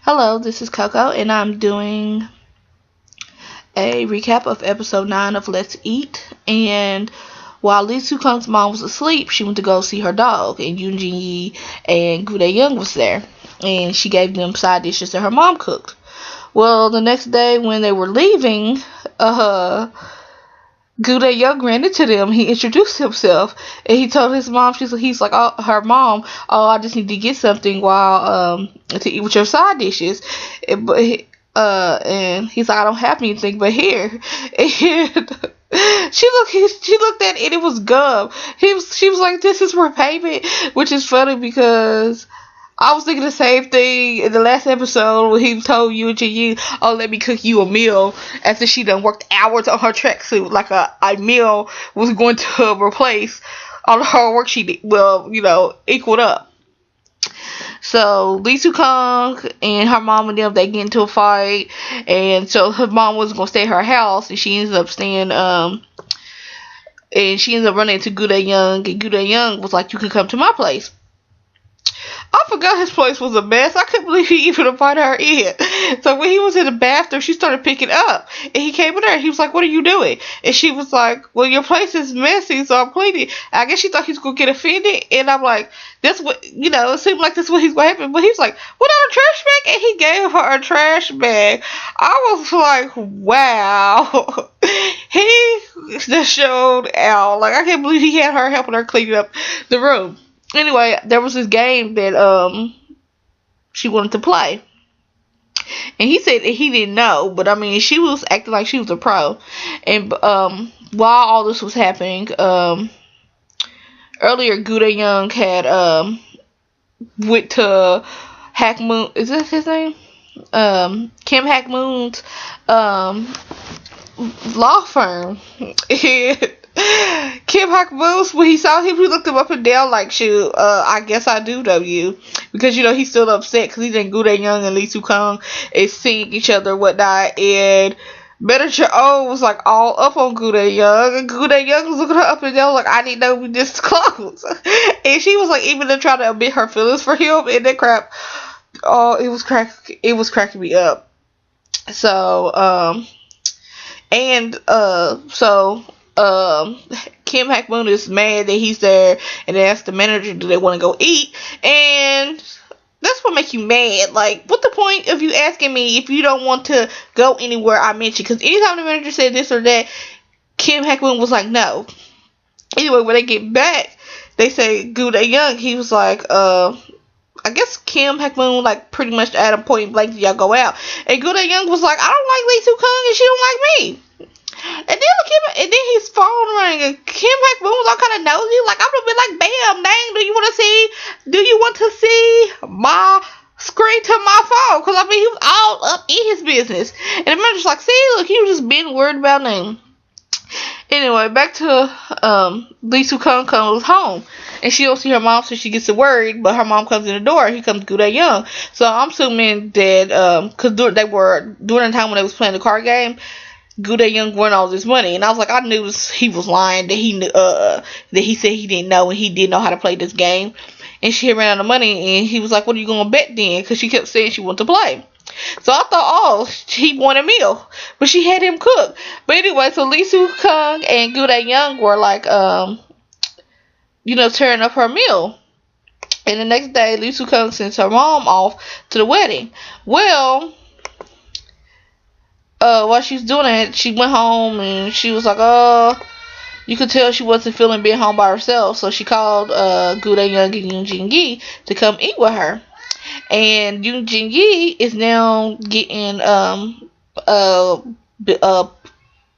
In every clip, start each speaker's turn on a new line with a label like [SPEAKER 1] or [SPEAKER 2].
[SPEAKER 1] Hello, this is Coco, and I'm doing a recap of episode 9 of Let's Eat. And while Lee Soo Kung's mom was asleep, she went to go see her dog, and Yoon Jin Yi and Goo Dae Young was there, and she gave them side dishes that her mom cooked. Well, the next day when they were leaving, Goo Dae Young ran into them. He introduced himself, and he told his mom, he's like, oh, her mom, oh, I just need to get something while to eat with your side dishes, and he's like, I don't have anything but here, and she looked at it and it was gum. She was like, this is for payment, which is funny because I was thinking the same thing in the last episode when he told Yoon Jin Yi, oh, let me cook you a meal after she done worked hours on her tracksuit, like a meal was going to replace all the hard work she did, equaled up. So Lee Soo Kung and her mom and them, they get into a fight, and so her mom was gonna stay at her house, and she ends up staying and she ends up running into Goo Dae Young, and Goo Dae Young was like, you can come to my place. I forgot his place was a mess. I couldn't believe he even invited her in. So when he was in the bathroom, she started picking up. And he came in there and he was like, what are you doing? And she was like, well, your place is messy, so I'm cleaning. I guess she thought he was going to get offended. And I'm like, that's what, it seemed like that's what he's going to happen. But he was like, without a trash bag? And he gave her a trash bag. I was like, wow. He just showed out. Like, I can't believe he had her helping her clean up the room. Anyway, there was this game that she wanted to play, and he said that he didn't know, but I mean, she was acting like she was a pro. And while all this was happening, earlier Goo Dae Young had went to Hack Moon. Is that his name? Kim Hack Moon's law firm. Kim Hak Moon, when he saw him, he looked him up and down like, shoot, I guess I do know you. Because, he's still upset because he think Goo Dae Young and Lee Soo Kung is seeing each other and whatnot. And Manager O was like all up on Goo Dae Young. And Goo Dae Young was looking her up and down like, I didn't know we this close. And she was like, even trying to admit her feelings for him and that crap. Oh, it was cracking me up. So, Kim Hack Moon is mad that he's there, and they ask the manager, do they want to go eat? And that's what makes you mad. Like, what's the point of you asking me if you don't want to go anywhere I mentioned? Because anytime the manager said this or that, Kim Hack Moon was like, no. Anyway, when they get back, they say Goo Dae Young, he was like, I guess Kim Hack Moon, like, pretty much at a point blank, y'all go out. And Goo Dae Young was like, I don't like Lee Soo Kung, and she don't like me. And then his phone rang, and Kim Hack Moon was all kind of nosy. Like, I would have been like, bam, dang, do you want to see my screen to my phone? Because, I mean, he was all up in his business. And the manager's like, see, look, he was just being worried about name. Anyway, back to Lee Soo Kung comes home. And she don't see her mom, so she gets worried. But her mom comes in the door. Here comes Goo Dae Young. So I'm assuming that, because they were, during the time when they was playing the card game, Goo Dae Young won all this money, and I was like, I knew he was lying, that he knew, that he said he didn't know, and he didn't know how to play this game. And she had ran out of money, and he was like, what are you gonna bet then? Because she kept saying she wanted to play. So I thought, oh, he won a meal, but she had him cook. But anyway, so Lee Soo Kung and Goo Dae Young were like, tearing up her meal. And the next day, Lee Soo Kung sends her mom off to the wedding. Well, while she was doing it, she went home and she was like, you could tell she wasn't feeling being home by herself. So she called Goo Dae Young and Yoon Jin Yi to come eat with her. And Yoon Jin Yi is now getting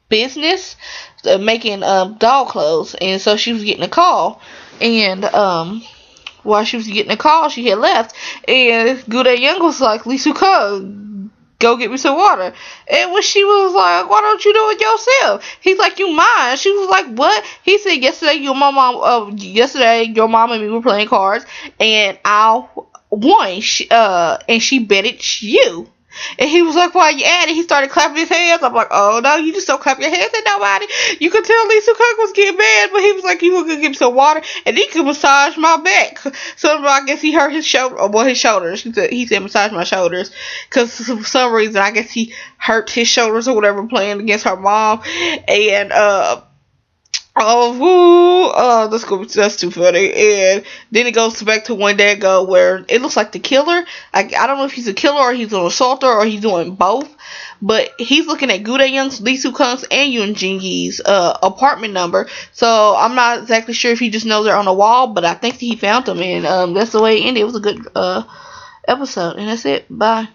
[SPEAKER 1] business making doll clothes. And so she was getting a call. And while she was getting a call, she had left. And Goo Dae Young was like, Lee Soo Kung, go get me some water. And when she was like, why don't you do it yourself? He's like, you mind? She was like, what? He said, yesterday your mom and me were playing cards, and I won. And she betted you. And he was like, why you at it? He started clapping his hands. I'm like, oh no, you just don't clap your hands at nobody. You could tell Lee Soo-kung was getting mad, but he was like, you were gonna give me some water, and he could massage my back. So I guess he hurt his shoulder, or his shoulders. He said massage my shoulders, because for some reason, I guess he hurt his shoulders or whatever playing against her mom. And that's too funny. And then it goes back to one day ago where it looks like the killer. I don't know if he's a killer or he's an assaulter or he's doing both. But he's looking at Gu Young's, Lee Soo-kung's, and Yoon Jin-gi's apartment number. So I'm not exactly sure if he just knows they're on the wall, but I think he found them, and that's the way it ended. It was a good episode, and that's it. Bye.